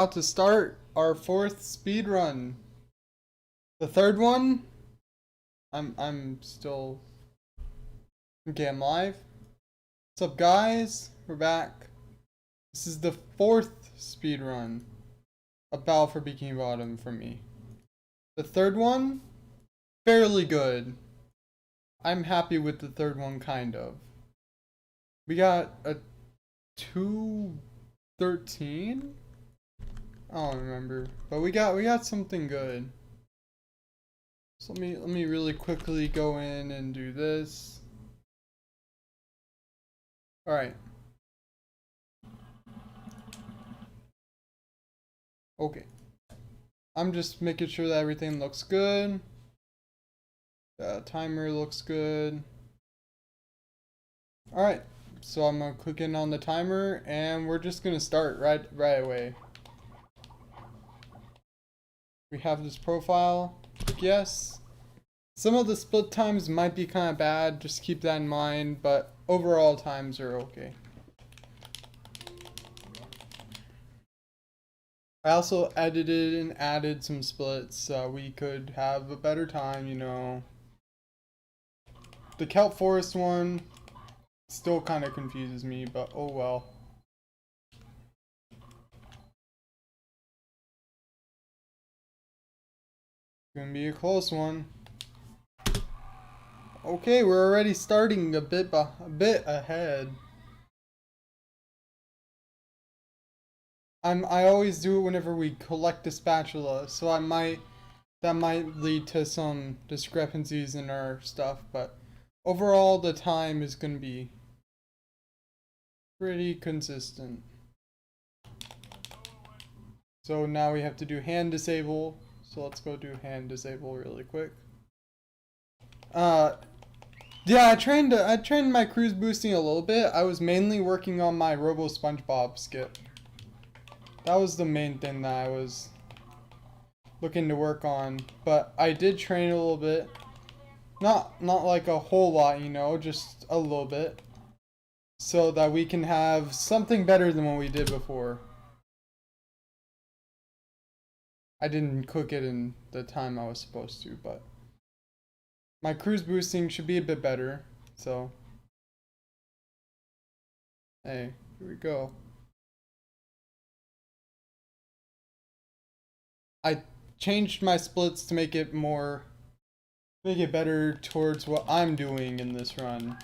About to start our fourth speed run. The third one. I'm still okay. I'm live. What's up, guys? We're back. This is the fourth speed run. A battle for Bikini Bottom for me. The third one, fairly good. I'm happy with the third one, kind of. We got a 213. I don't remember, but we got something good. So let me really quickly go in and do this. All right. Okay. I'm just making sure that everything looks good. The timer looks good. All right. So I'm gonna click in on the timer, and we're just gonna start right away. We have this profile. Yes. Some of the split times might be kind of bad, just keep that in mind, but overall times are okay. I also edited and added some splits so we could have a better time, you know. The kelp forest one still kind of confuses me, but oh well. Gonna be a close one. Okay, we're already starting a bit ahead. I always do it whenever we collect a spatula, so that might lead to some discrepancies in our stuff, but overall the time is gonna be pretty consistent. So now we have to do hand disable. So let's go do hand disable really quick. Yeah, I trained my cruise boosting a little bit. I was mainly working on my Robo SpongeBob skip. That was the main thing that I was looking to work on. But I did train a little bit. Not like a whole lot, you know, just a little bit. So that we can have something better than what we did before. I didn't cook it in the time I was supposed to, but my cruise boosting should be a bit better, so hey, here we go. I changed my splits to make it better towards what I'm doing in this run.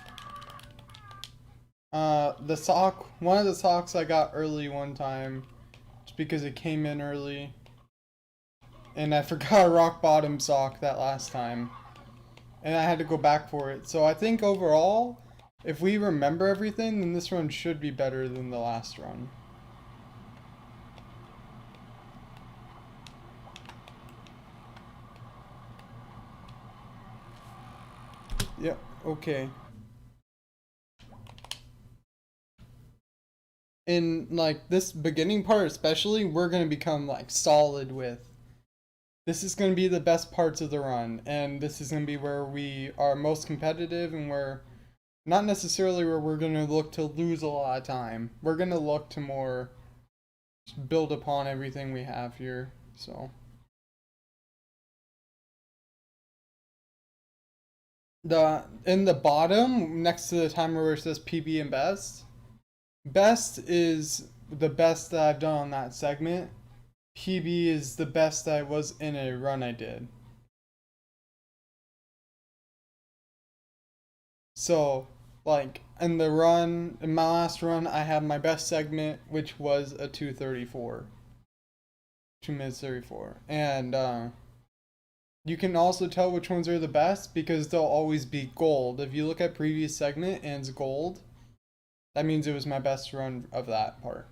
One of the socks I got early one time, just because it came in early. And I forgot a rock bottom sock that last time. And I had to go back for it. So I think overall, if we remember everything, then this run should be better than the last run. Yep, okay. In like this beginning part especially, we're gonna become like solid with. This is gonna be the best parts of the run, and this is gonna be where we are most competitive, and where not necessarily where we're gonna look to lose a lot of time. We're gonna look to more build upon everything we have here. So in the bottom next to the timer where it says PB and best. Best is the best that I've done on that segment. PB is the best I was in a run I did. So, like, in my last run, I had my best segment, which was a 2:34. 2 minutes 34. And, you can also tell which ones are the best because they'll always be gold. If you look at previous segment and it's gold, that means it was my best run of that part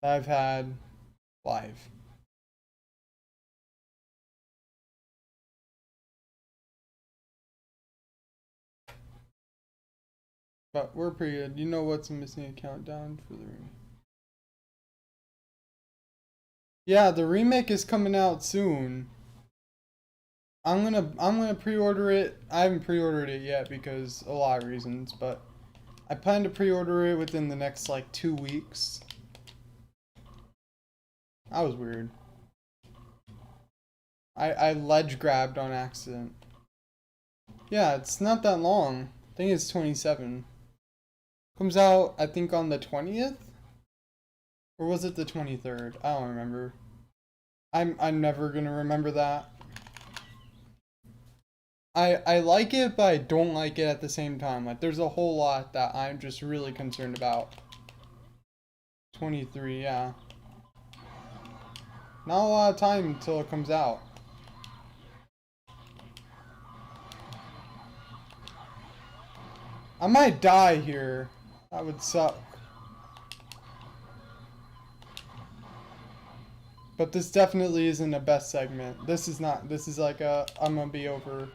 that I've had live. But we're pretty good. You know what's missing a countdown for the remake? Yeah, the remake is coming out soon. I'm gonna pre-order it. I haven't pre-ordered it yet because a lot of reasons, but I plan to pre-order it within the next like 2 weeks. That was weird. I ledge grabbed on accident. Yeah, it's not that long. I think it's 27. Comes out, I think, on the 20th? Or was it the 23rd? I don't remember. I'm never gonna remember that. I like it, but I don't like it at the same time. Like, there's a whole lot that I'm just really concerned about. 23, yeah. Not a lot of time until it comes out. I might die here. That would suck. But this definitely isn't a best segment. This is not. This is like a I'm gonna be over.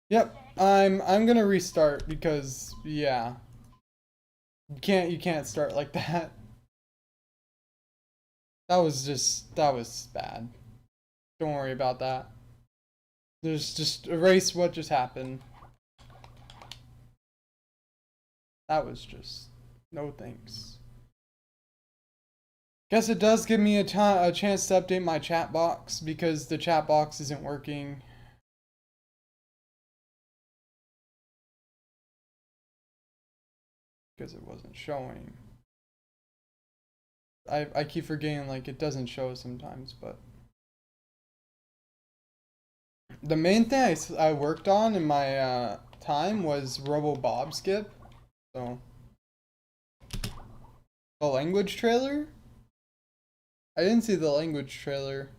Yep. I'm gonna restart because yeah. You can't start like that. That was bad. Don't worry about that. Just erase what just happened. That was just no thanks. Guess it does give me a chance to update my chat box because the chat box isn't working. Because it wasn't showing. I keep forgetting like it doesn't show sometimes, but the main thing I worked on in my time was Robo Bob skip. So the language trailer? I didn't see the language trailer.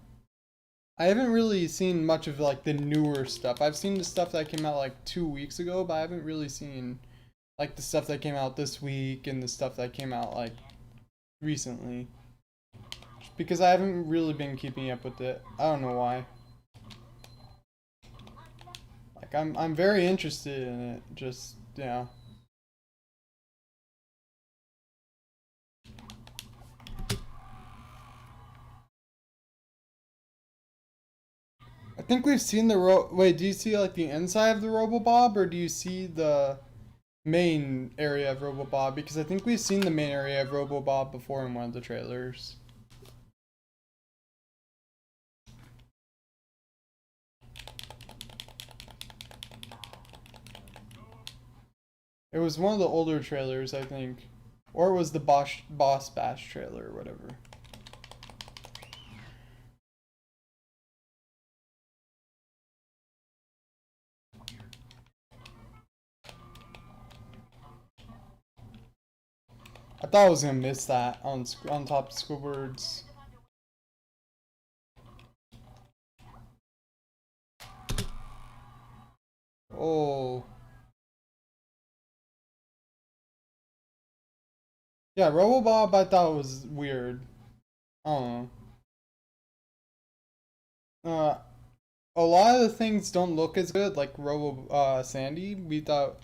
I haven't really seen much of like the newer stuff. I've seen the stuff that came out like 2 weeks ago, but I haven't really seen like the stuff that came out this week and the stuff that came out like recently. Because I haven't really been keeping up with it. I don't know why. Like I'm very interested in it. Just yeah. I think we've seen the wait, do you see like the inside of the Robobob or do you see the main area of Robobob? Because I think we've seen the main area of Robobob before in one of the trailers. It was one of the older trailers, I think. Or it was the Boss Bash trailer or whatever. I thought I was gonna miss that on top of Squidward's. Oh. Yeah, Robobob I thought was weird. I don't know. A lot of the things don't look as good, like Sandy. We thought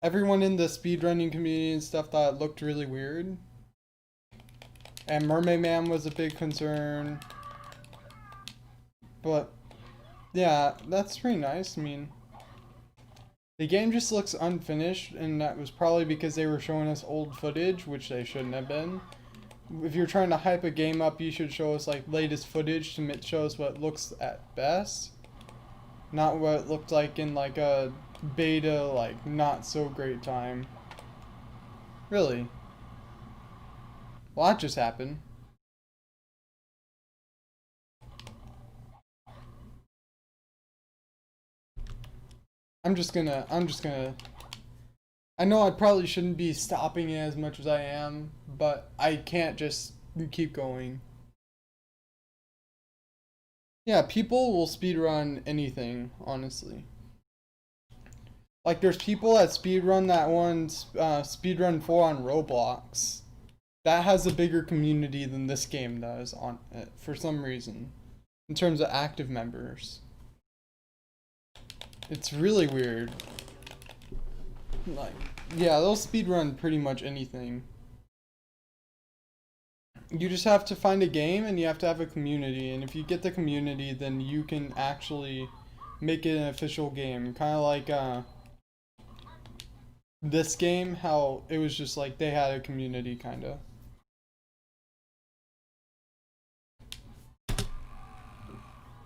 everyone in the speedrunning community and stuff thought it looked really weird. And Mermaid Man was a big concern. But yeah, that's pretty nice. I mean, the game just looks unfinished, and that was probably because they were showing us old footage, which they shouldn't have been. If you're trying to hype a game up, you should show us like latest footage to show us what it looks at best. Not what it looked like in like a beta, like not so great time. Really? Well, that just happened. I'm just gonna I know I probably shouldn't be stopping it as much as I am, but I can't just keep going. Yeah, people will speedrun anything, honestly. Like, there's people that speedrun that one, speedrun 4 on Roblox. That has a bigger community than this game does on it, for some reason. In terms of active members. It's really weird. Like, yeah, they'll speedrun pretty much anything. You just have to find a game and you have to have a community, and if you get the community, then you can actually make it an official game. Kind of like this game, how it was just like they had a community, kind of.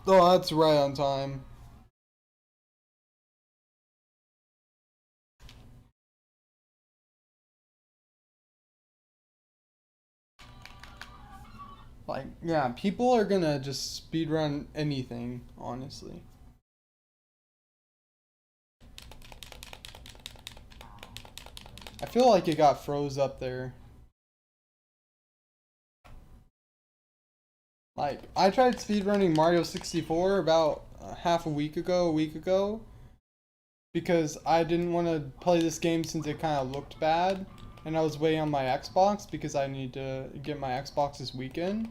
Oh, that's right on time. Like, yeah, people are gonna just speedrun anything, honestly. I feel like it got froze up there. Like, I tried speedrunning Mario 64 about half a week ago, because I didn't want to play this game since it kind of looked bad, and I was waiting on my Xbox because I need to get my Xbox this weekend.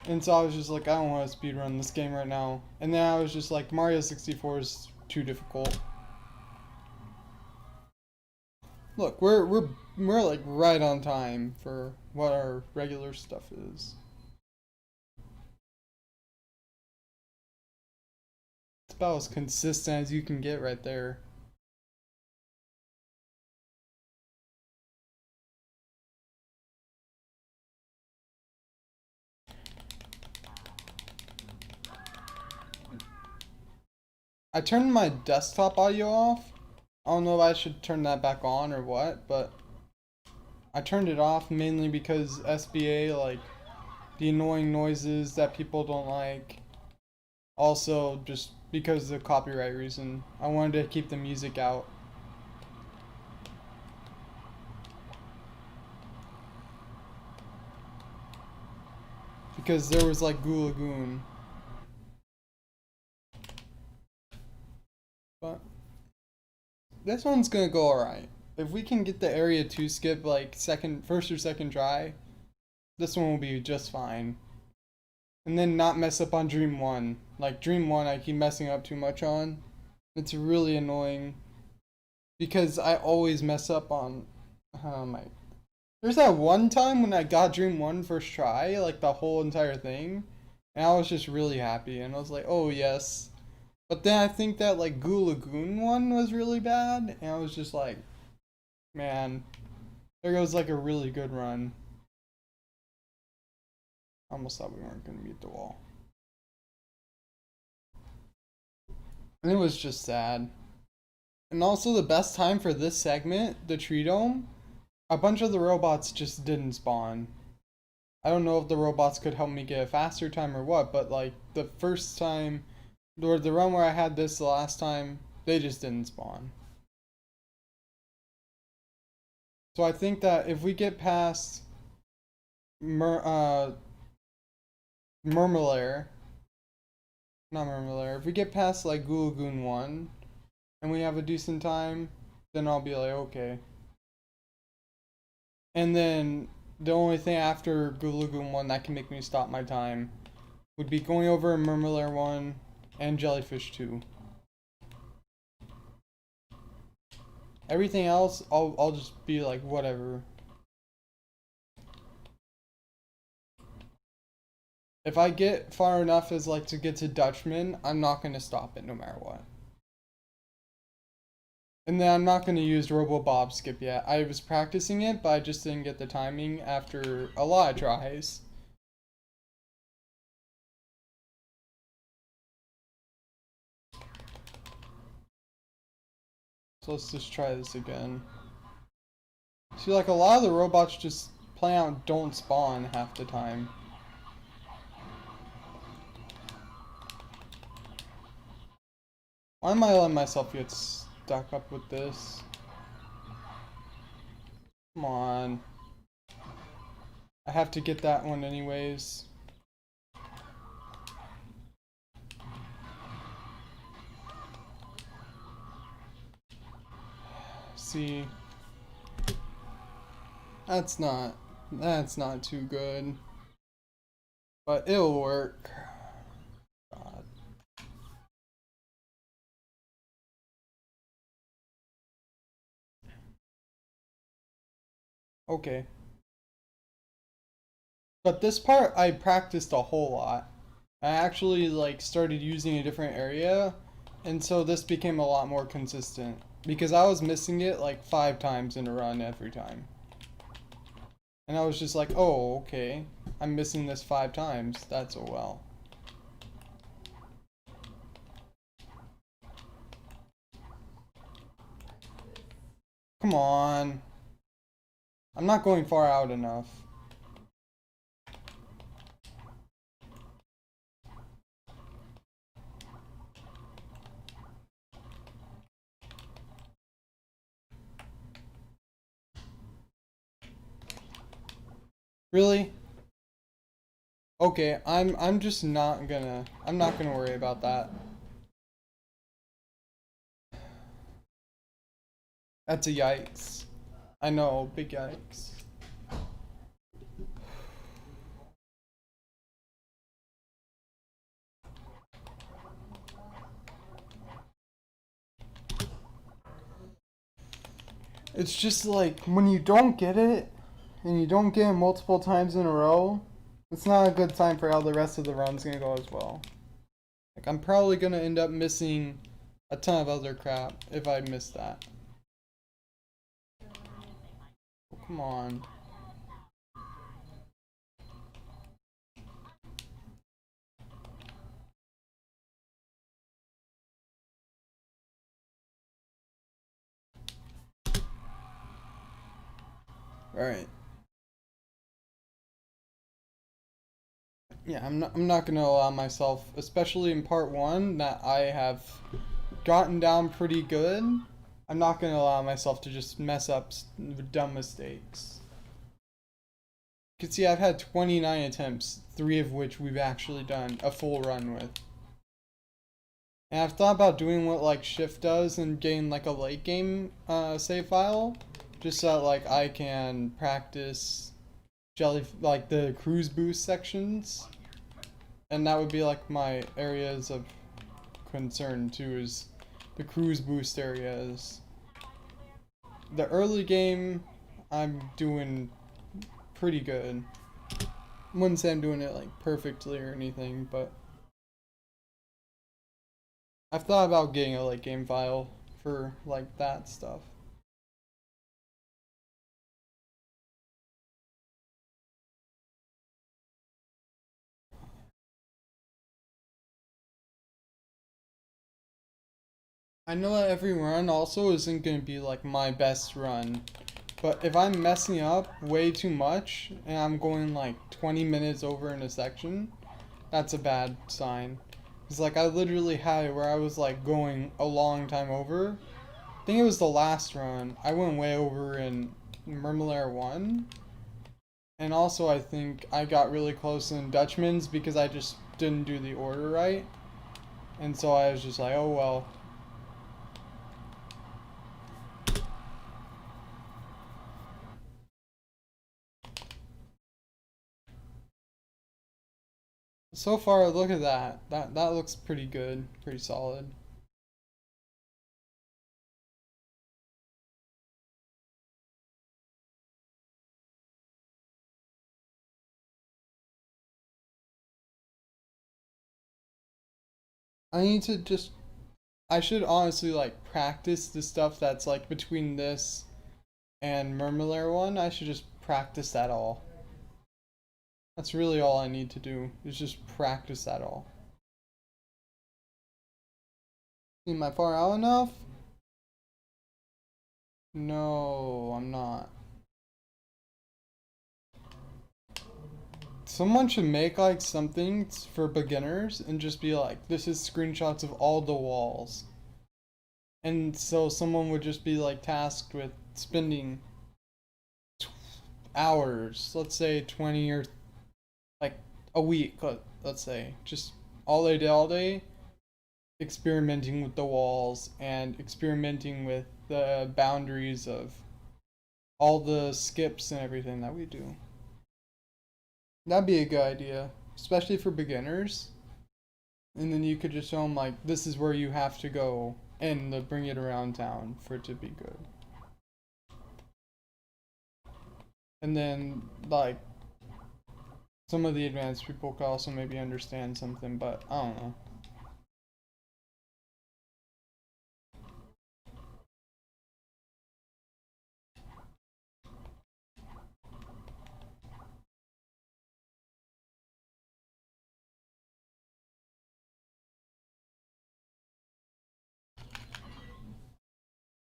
And so I was just like, I don't want to speedrun this game right now. And then I was just like, Mario 64 is too difficult. Look, we're like right on time for what our regular stuff is. It's about as consistent as you can get right there. I turned my desktop audio off. I don't know if I should turn that back on or what, but I turned it off mainly because SBA, like, the annoying noises that people don't like. Also, just because of the copyright reason. I wanted to keep the music out. Because there was like Goo Lagoon. But this one's gonna go alright. If we can get the area 2 skip like first or second try, this one will be just fine. And then not mess up on Dream 1. Like Dream 1 I keep messing up too much on. It's really annoying. Because I always mess up on my there's that one time when I got Dream 1 first try, like the whole entire thing, and I was just really happy, and I was like, oh yes. But then I think that like Goo Lagoon one was really bad, and I was just like, man, there goes like a really good run. I almost thought we weren't gonna meet the wall. And it was just sad. And also the best time for this segment, the tree dome, a bunch of the robots just didn't spawn. I don't know if the robots could help me get a faster time or what, but like the first time, or the run where I had this the last time, they just didn't spawn. So I think that if we get past Murmelair, not Murmelair, if we get past like Goo Lagoon 1 and we have a decent time, then I'll be like, okay. And then the only thing after Goo Lagoon 1 that can make me stop my time would be going over Murmelair 1 and Jellyfish 2. Everything else, I'll just be like, whatever. If I get far enough as like to get to Dutchman, I'm not gonna stop it no matter what. And then I'm not gonna use Robo Bob skip yet. I was practicing it, but I just didn't get the timing after a lot of tries. So let's just try this again. See, like a lot of the robots just play out don't spawn half the time. Why am I letting myself get stuck up with this? Come on. I have to get that one anyways. See. That's not too good. But it'll work. God. Okay. But this part I practiced a whole lot. I actually like started using a different area, and so this became a lot more consistent because I was missing it like 5 times in a run every time. And I was just like, oh, okay. I'm missing this 5 times. That's oh well. come on. I'm not going far out enough. Really? Okay, I'm just not gonna worry about that. That's a yikes. I know, big yikes. It's just like when you don't get it and you don't get it multiple times in a row, it's not a good sign for how the rest of the run's gonna go as well. Like I'm probably gonna end up missing a ton of other crap if I miss that. Oh, come on. Alright. Yeah, I'm not gonna allow myself, especially in part one, that I have gotten down pretty good. I'm not gonna allow myself to just mess up dumb mistakes. You can see I've had 29 attempts, 3 of which we've actually done a full run with. And I've thought about doing what like Shift does and getting like a late game save file, just so that like I can practice like the cruise boost sections, and that would be like my areas of concern too, is the cruise boost areas. The early game, I'm doing pretty good. I wouldn't say I'm doing it like perfectly or anything, but I've thought about getting a late game file for like that stuff. I know that every run also isn't going to be like my best run, but if I'm messing up way too much and I'm going like 20 minutes over in a section, that's a bad sign. It's like I literally had it where I was like going a long time over. I think it was the last run. I went way over in Mermelair 1. And also I think I got really close in Dutchman's because I just didn't do the order right. And so I was just like, oh well. So far, look at that. That looks pretty good, pretty solid. I need to just I should honestly like practice the stuff that's like between this and Mermelair 1. I should just practice that all. That's really all I need to do is just practice that all. Am I far out enough? No, I'm not. Someone should make like something for beginners and just be like, this is screenshots of all the walls. And so someone would just be like tasked with spending hours, let's say 20 or like a week, let's say, just all day, experimenting with the walls and experimenting with the boundaries of all the skips and everything that we do. That'd be a good idea, especially for beginners. And then you could just show them like this is where you have to go and bring it around town for it to be good. And then like some of the advanced people could also maybe understand something, but I don't know.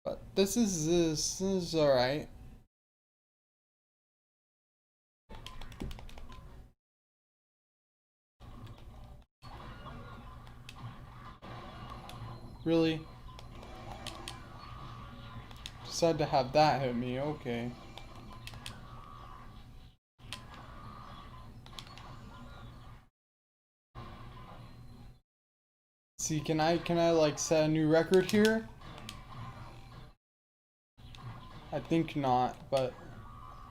But this is alright. Really? Decided to have that hit me, okay. See, can I like set a new record here? I think not, but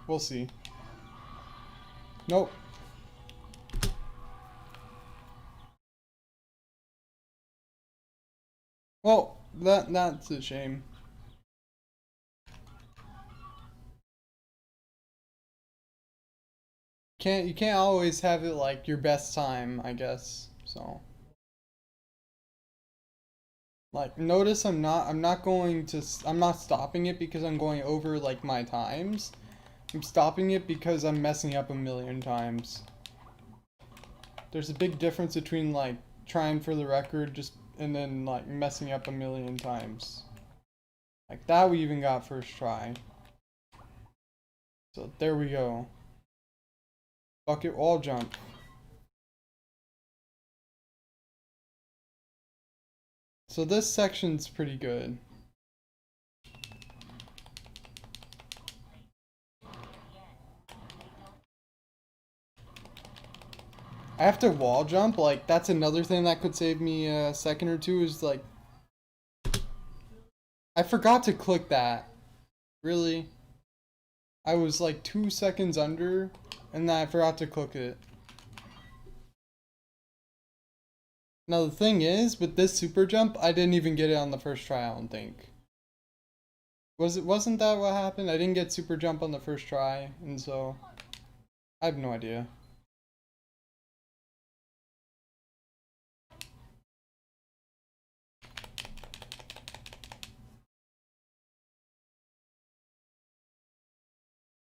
we'll see. Nope. Well, that's a shame. You can't always have it like your best time, I guess. So like notice I'm not going to I'm not stopping it because I'm going over like my times. I'm stopping it because I'm messing up a million times. There's a big difference between like trying for the record just and then like messing up a million times. Like that we even got first try. So there we go. Bucket wall jump. So this section's pretty good. I have to wall jump, like that's another thing that could save me a second or two is like I forgot to click that. Really? I was like 2 seconds under and then I forgot to click it. Now the thing is, with this super jump, I didn't even get it on the first try, I don't think. Wasn't that what happened? I didn't get super jump on the first try, and so I have no idea.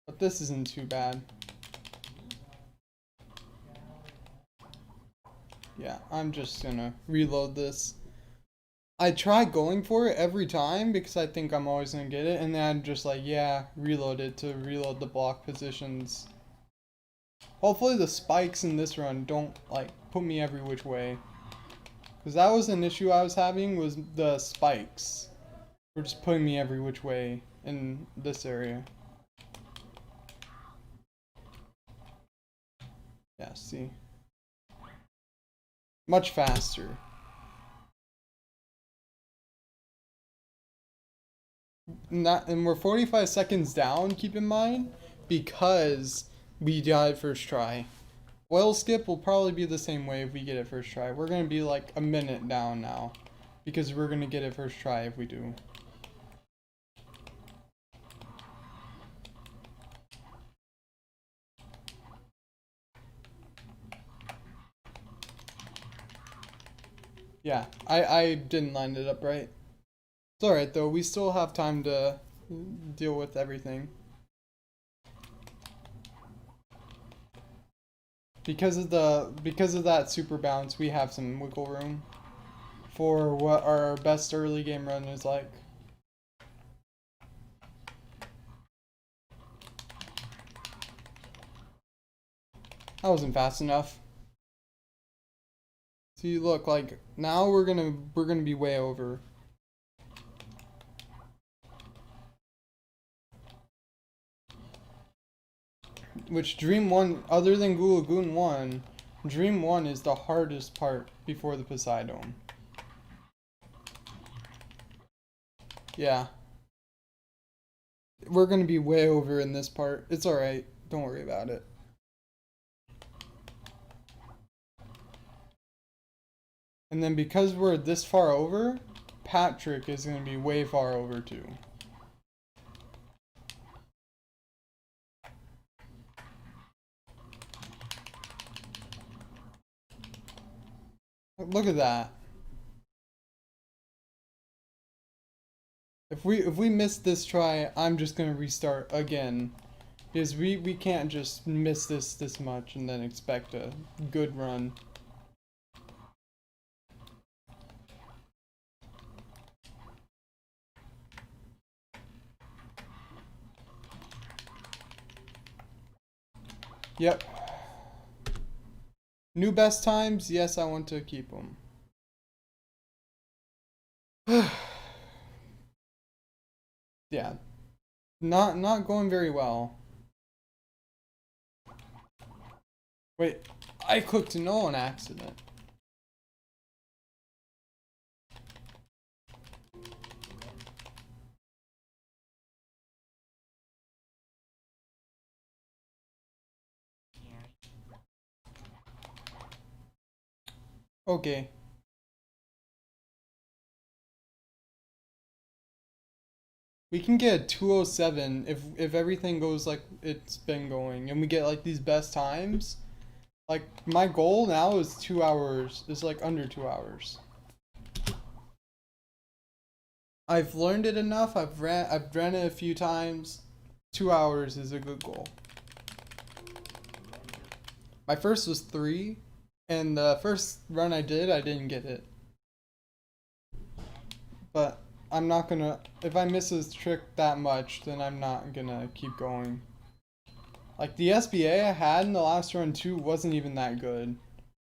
But this isn't too bad. Yeah, I'm just gonna reload this. I try going for it every time because I think I'm always gonna get it, and then I'm just like, yeah, reload it to reload the block positions. Hopefully the spikes in this run don't like put me every which way. Because that was an issue I was having, was the spikes were just putting me every which way in this area. Yeah, see. Much faster. And we're 45 seconds down, keep in mind, because we died first try. Oil skip will probably be the same way if we get it first try. We're going to be like a minute down now, because we're going to get it first try if we do. Yeah, I didn't line it up right. It's alright though, we still have time to deal with everything. Because of that super bounce, we have some wiggle room for what our best early game run is like. That wasn't fast enough. See, look, like now we're gonna be way over. Which Dream 1, other than Goo Lagoon 1, Dream 1 is the hardest part before the Poseidon. Yeah. We're gonna be way over in this part. It's alright. Don't worry about it. And then because we're this far over, Patrick is gonna be way far over too. Look at that. If we miss this try, I'm just gonna restart again. Because we can't just miss this much and then expect a good run. Yep. New best times, yes, I want to keep them. Yeah. Not going very well. Wait, I clicked no on accident. Okay. We can get a 207 if everything goes like it's been going and we get like these best times. Like my goal now is 2 hours. Is like under 2 hours. I've learned it enough. I've ran it a few times. 2 hours is a good goal. My first was 3, and the first run I didn't get it. But I'm not gonna, if I miss a trick that much, then I'm not gonna keep going. Like the SBA I had in the last run too wasn't even that good.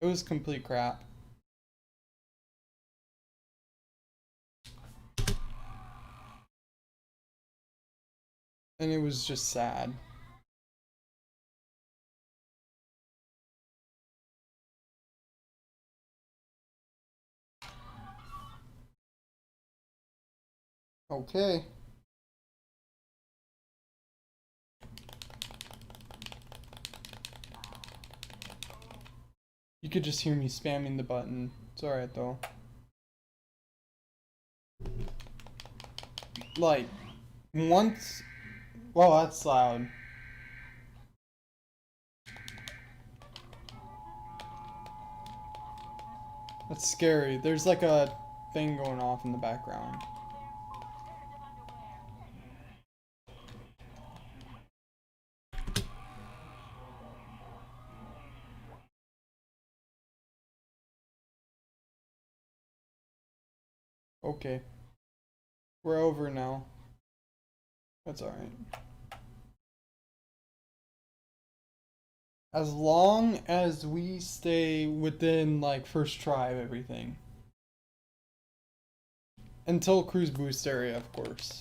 It was complete crap. And it was just sad. Okay. You could just hear me spamming the button. It's alright though. Like, once... Well, that's loud. That's scary. There's like a thing going off in the background. Okay. We're over now. That's alright. As long as we stay within like first try of everything. Until cruise boost area, of course.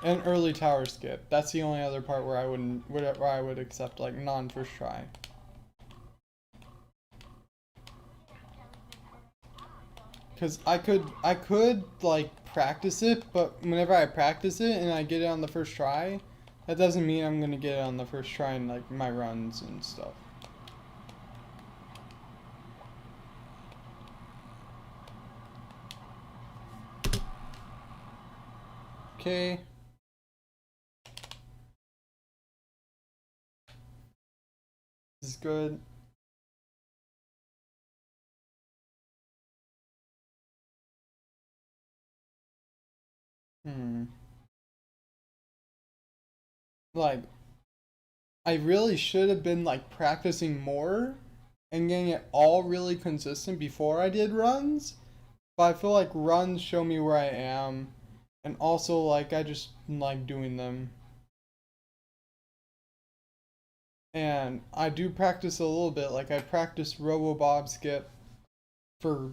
And early tower skip. That's the only other part where I would accept like non first try. Cause I could like practice it, but whenever I practice it and I get it on the first try, that doesn't mean I'm gonna get it on the first try in like my runs and stuff. Okay. This is good. Like, I really should have been like practicing more and getting it all really consistent before I did runs. But I feel like runs show me where I am, and also like I just like doing them. And I do practice a little bit. Like I practiced Robo Bob skip for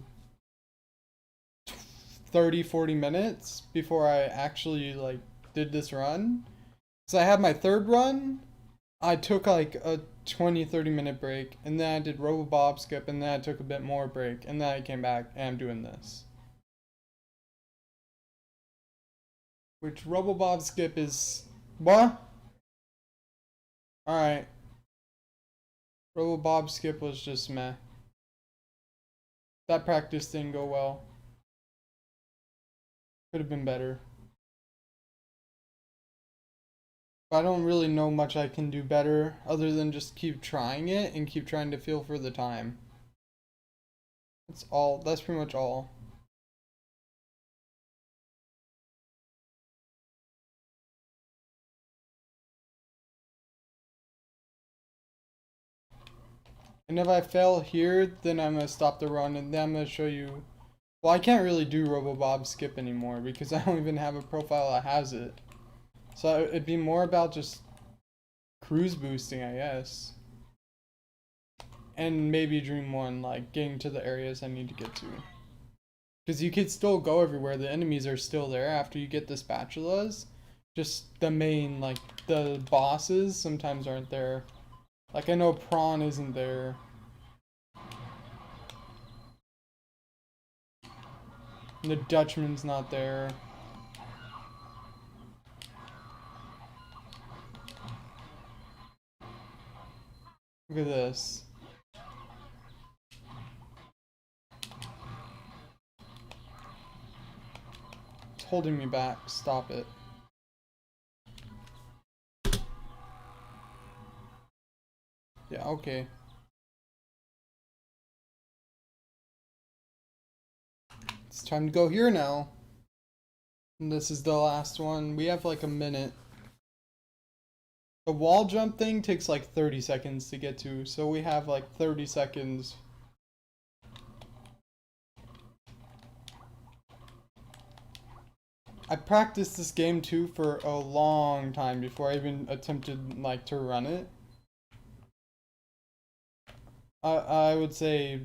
30-40 minutes before I actually like did this run. So I had my third run. I took like a 20-30 minute break, and then I did Robo Bob skip, and then I took a bit more break, and then I came back and I'm doing this. Which Robo Bob skip is what? Alright. Robo Bob skip was just meh. That practice didn't go well. Could have been better. But I don't really know much I can do better other than just keep trying it and keep trying to feel for the time. That's all. That's pretty much all. And if I fail here, then I'm going to stop the run and then I'm going to show you. Well, I can't really do Robo Bob skip anymore because I don't even have a profile that has it. So it'd be more about just cruise boosting, I guess. and maybe Dream 1, like getting to the areas I need to get to. Because you could still go everywhere, the enemies are still there after you get the spatulas. Just the main, like, the bosses sometimes aren't there. Like, I know Prawn isn't there. And the Dutchman's not there. Look at this. It's holding me back. Stop it. Yeah, okay. It's time to go here now. And this is the last one. We have like a minute. The wall jump thing takes like 30 seconds to get to, so we have like 30 seconds. I practiced this game too for a long time before I even attempted like to run it. I would say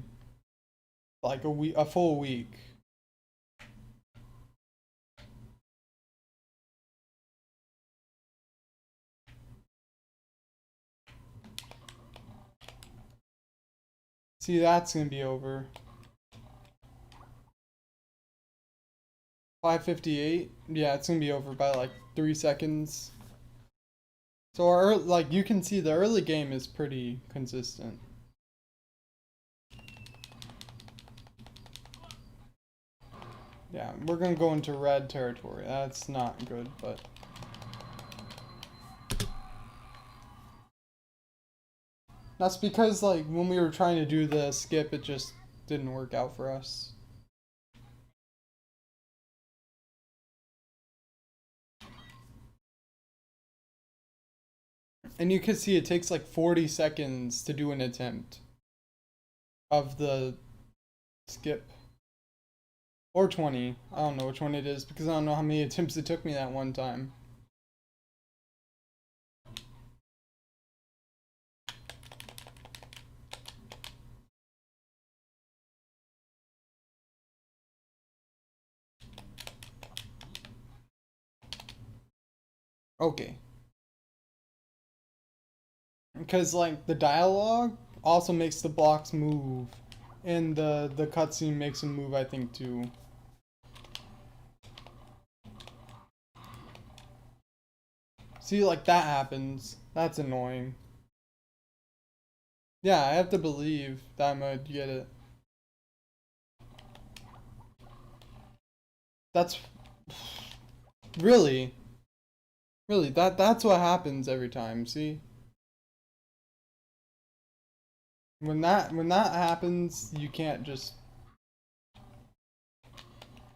like a full week. See, that's gonna be over. 5:58. Yeah, it's gonna be over by like 3 seconds. So like you can see the early game is pretty consistent. Yeah, we're gonna go into red territory. That's not good, but that's because like when we were trying to do the skip, it just didn't work out for us. And you can see it takes like 40 seconds to do an attempt of the skip. Or 20. I don't know which one it is because I don't know how many attempts it took me that one time. Okay. Because like the dialogue also makes the blocks move. And the cutscene makes them move, I think, too. See, like that happens. That's annoying. Yeah, I have to believe that I'm gonna get it. That's really, really that's what happens every time. See, when that happens, you can't just.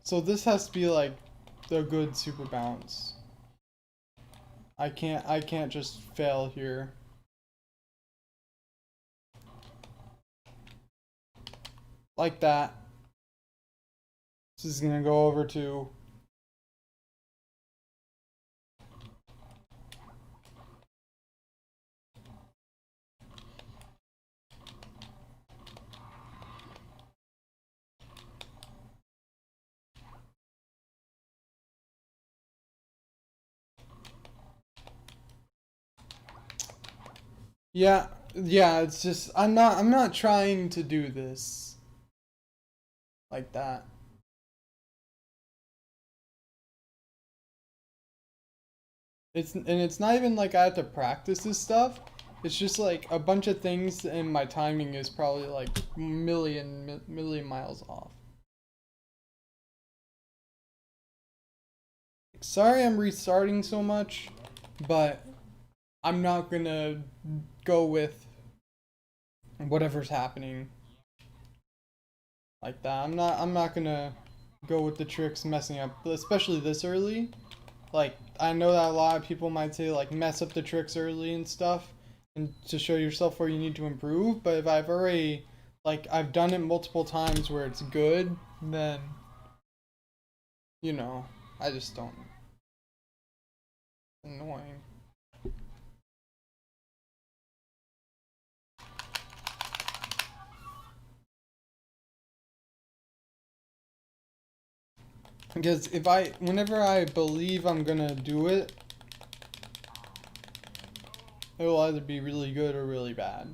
So this has to be like the good super bounce. I can't just fail here. Like that. This is gonna go over to. Yeah, yeah, it's just I'm not trying to do this like that. It's not even like I have to practice this stuff. It's just like a bunch of things and my timing is probably like million miles off. Sorry I'm restarting so much, but I'm not gonna go with whatever's happening like that. I'm not gonna go with the tricks messing up, especially this early. Like I know that a lot of people might say like mess up the tricks early and stuff and to show yourself where you need to improve, but if I've already like I've done it multiple times where it's good, then you know, I just don't. Annoying. Because whenever I believe I'm gonna do it, it will either be really good or really bad.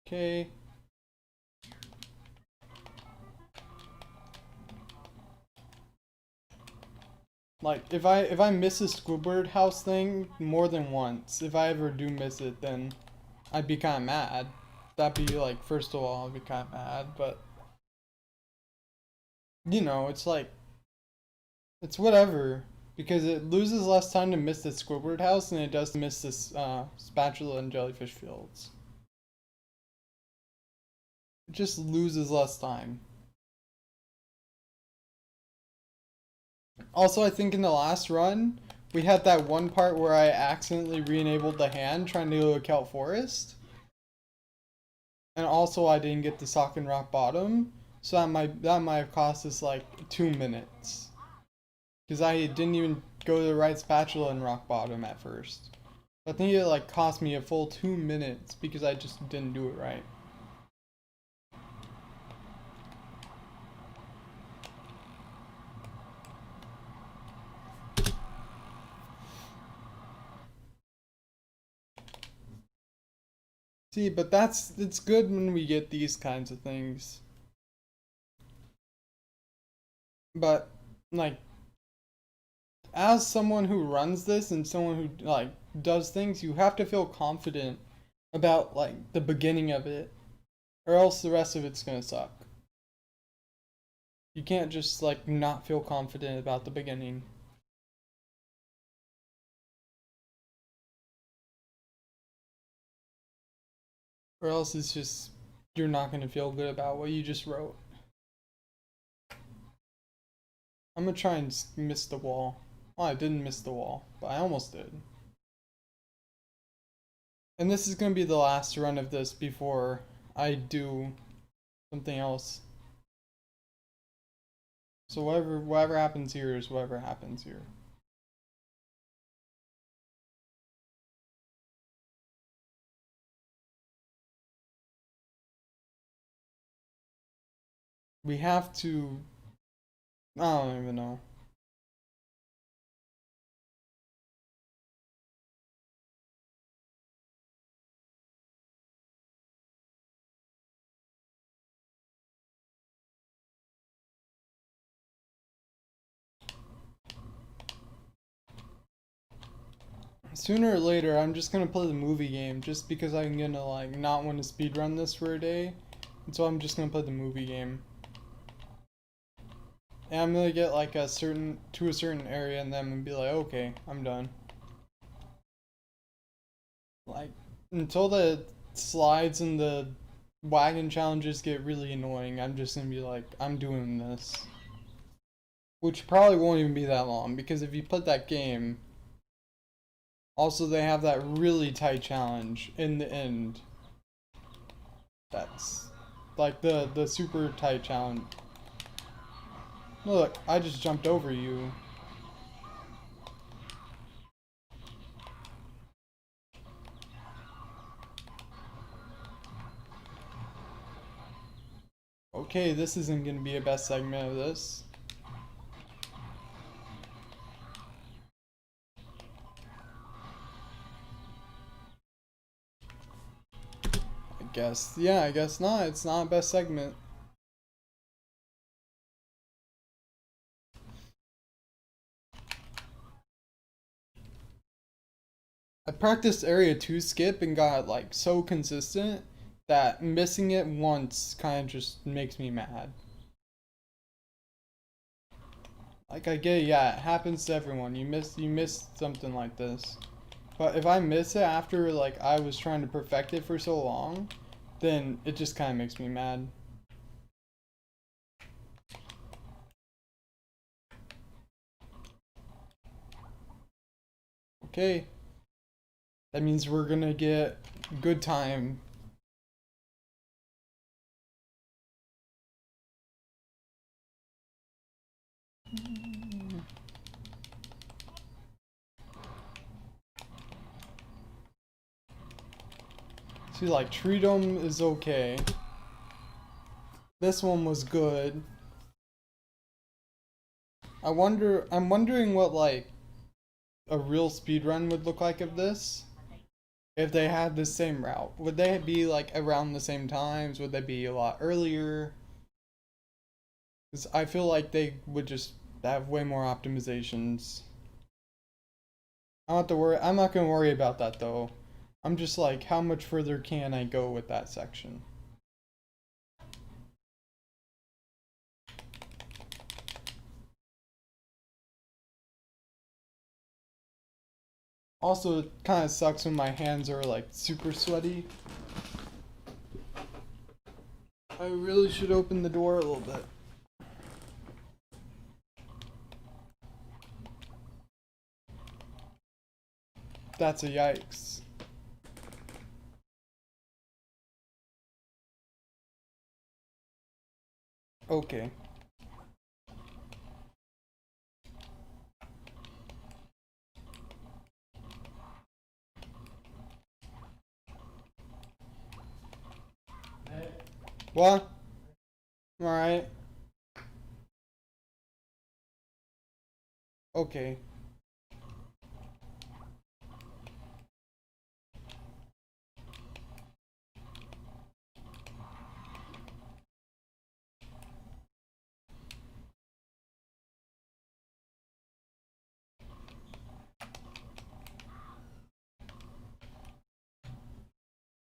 Okay. Like, if I miss a Squidward house thing more than once, if I ever do miss it, then I'd be kind of mad. That'd be like, first of all, I'd be kind of mad, but you know, it's like, it's whatever. Because it loses less time to miss the Squidward house than it does to miss this spatula and jellyfish fields. It just loses less time. Also, I think in the last run, we had that one part where I accidentally re-enabled the hand trying to go to Kelp Forest. And also I didn't get the sock and rock bottom. So that might have cost us like 2 minutes. Because I didn't even go to the right spatula and rock bottom at first. I think it like cost me a full 2 minutes because I just didn't do it right. See, but it's good when we get these kinds of things. But like as someone who runs this and someone who like does things, you have to feel confident about like the beginning of it, or else the rest of it's gonna suck. You can't just like not feel confident about the beginning. Or else it's just you're not gonna feel good about what you just wrote. I'm gonna try and miss the wall. Well, I didn't miss the wall, but I almost did. And this is gonna be the last run of this before I do something else. So whatever happens here is whatever happens here. We have to. I don't even know. Sooner or later, I'm just gonna play the movie game just because I'm gonna like not want to speedrun this for a day, and so I'm just gonna play the movie game. And I'm gonna get like a certain area, and then I'm gonna be like, okay, I'm done. Like until the slides and the wagon challenges get really annoying, I'm just gonna be like, I'm doing this. Which probably won't even be that long because if you put that game, also they have that really tight challenge in the end. That's like the super tight challenge. Look, I just jumped over you. Okay, this isn't gonna be a best segment of this. I guess. Yeah, I guess not. It's not a best segment. I practiced area 2 skip and got like so consistent that missing it once kind of just makes me mad. Like I get, yeah, it happens to everyone. You miss something like this. But if I miss it after like I was trying to perfect it for so long, then it just kind of makes me mad. Okay. That means we're gonna get good time. See, like, Treedom is okay. This one was good. I'm wondering what, like, a real speedrun would look like of this. If they had the same route. Would they be, like, around the same times? Would they be a lot earlier? Because I feel like they would just have way more optimizations. I don't have to worry. I'm not going to worry about that, though. I'm just like, how much further can I go with that section? Also, it kind of sucks when my hands are like super sweaty. I really should open the door a little bit. That's a yikes. Okay. What? Alright. Okay.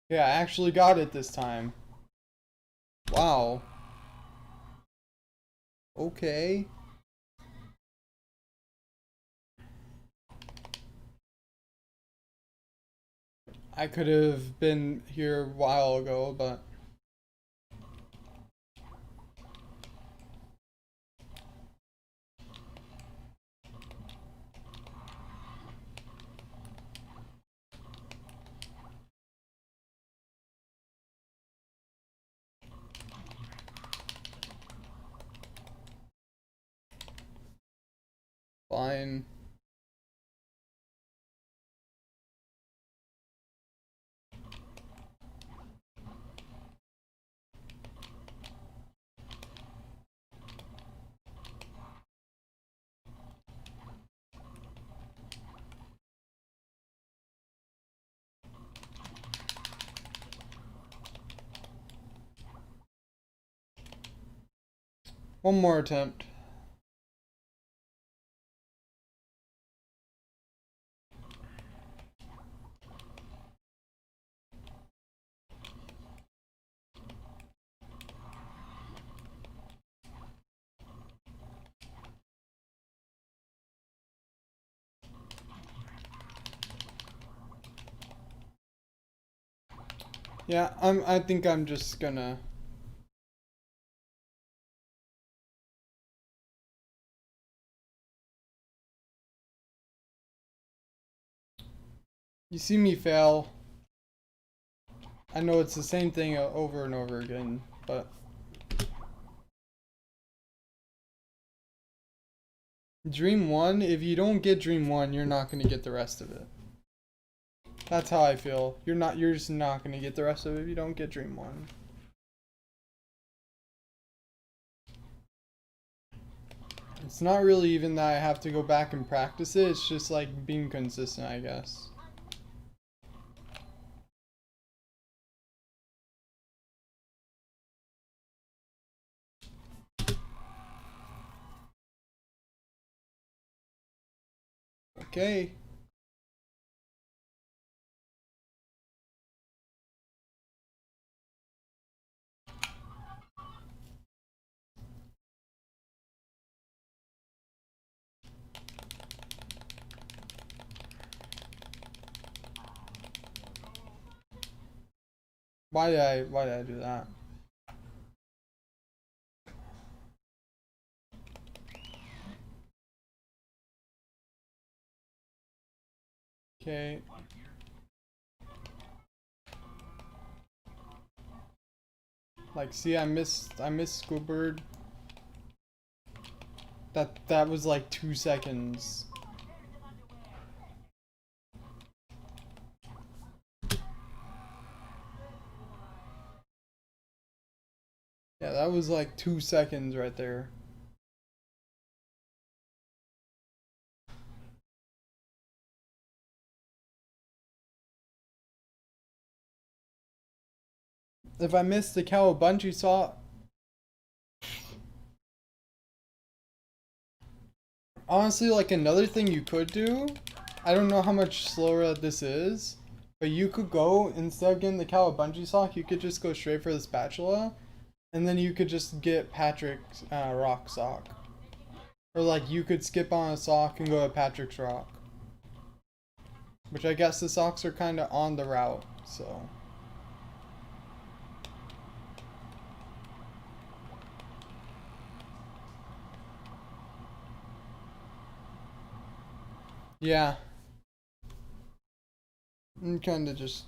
Yeah, I actually got it this time. Wow. Okay. I could have been here a while ago, but... Fine. One more attempt. Yeah, I think I'm just gonna... You see me fail. I know it's the same thing over and over again, but... Dream 1, if you don't get Dream 1, you're not gonna get the rest of it. That's how I feel. You're just not gonna get the rest of it if you don't get Dream 1. It's not really even that I have to go back and practice it, it's just like being consistent, I guess. Okay. Why did I do that? Okay. Like, see, I missed Squidward. That was like 2 seconds. That was like 2 seconds right there. If I missed the Cowabungie saw, honestly, like another thing you could do, I don't know how much slower this is, but you could go, instead of getting the Cowabungie sock, you could just go straight for the spatula, and then you could just get Patrick's rock sock. Or like you could skip on a sock and go to Patrick's rock. Which I guess the socks are kind of on the route, so. Yeah. I'm kind of just.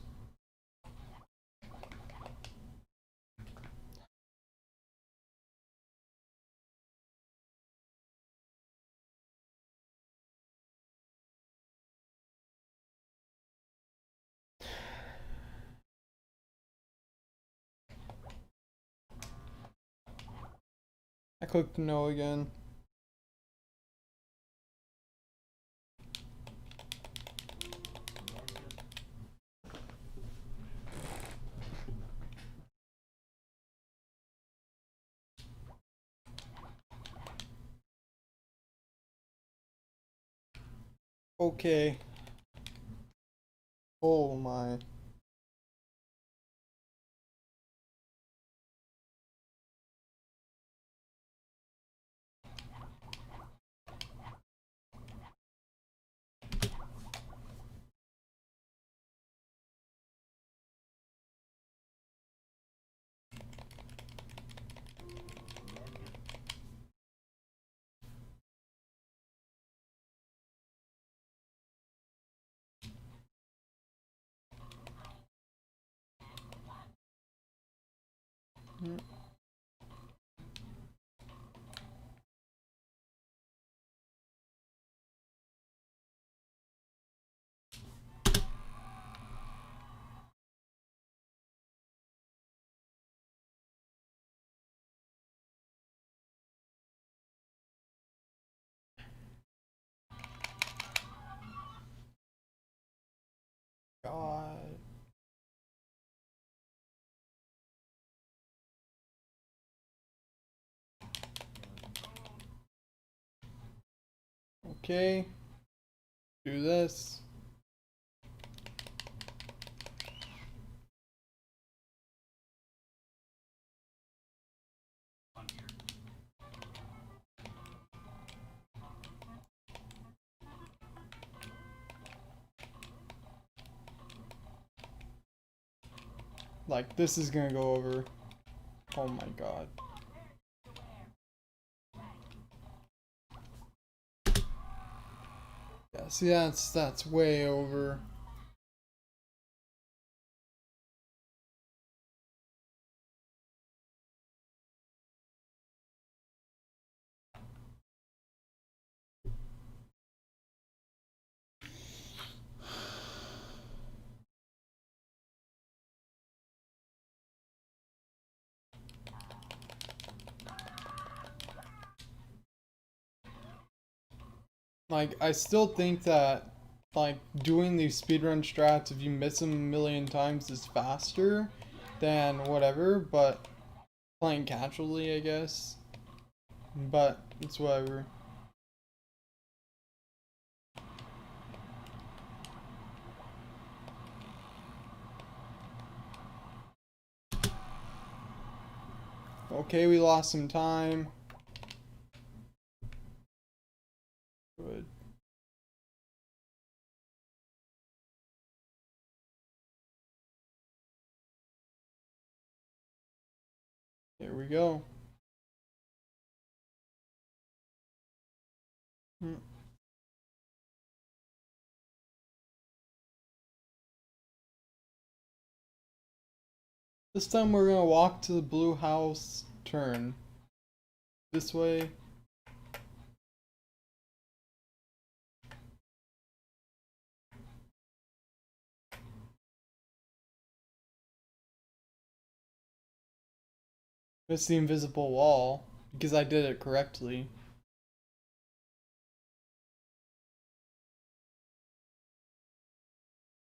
I clicked no again. Okay. Oh my. God. Okay. Do this. Like, this is gonna go over. Oh my god. Yeah, see, that's way over. Like, I still think that, like, doing these speedrun strats, if you miss them a million times, is faster than whatever, but playing casually, I guess. But, it's whatever. Okay, we lost some time. Good. Here we go. Hmm. This time we're gonna walk to the blue house, turn this way. Missed the invisible wall because I did it correctly.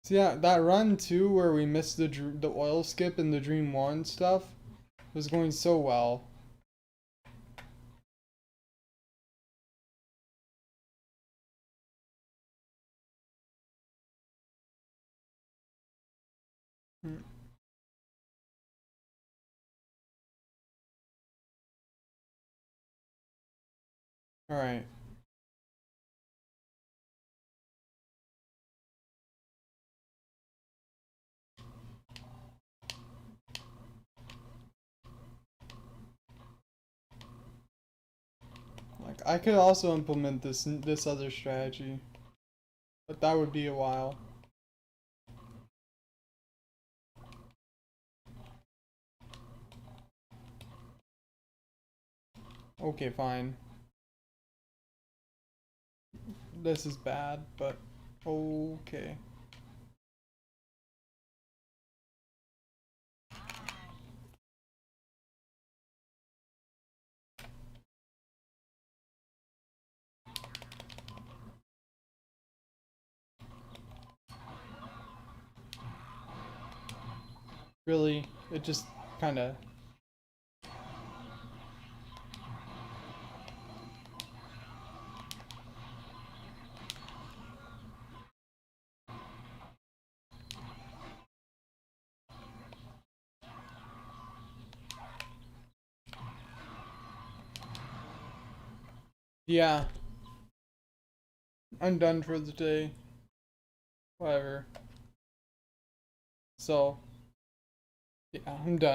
So yeah, that run too where we missed the oil skip and the Dream 1 stuff was going so well. Alright. Like I could also implement this other strategy, but that would be a while. Okay, fine. This is bad, but okay. Really, it just kind of. Yeah, I'm done for the day. Whatever. So, yeah, I'm done.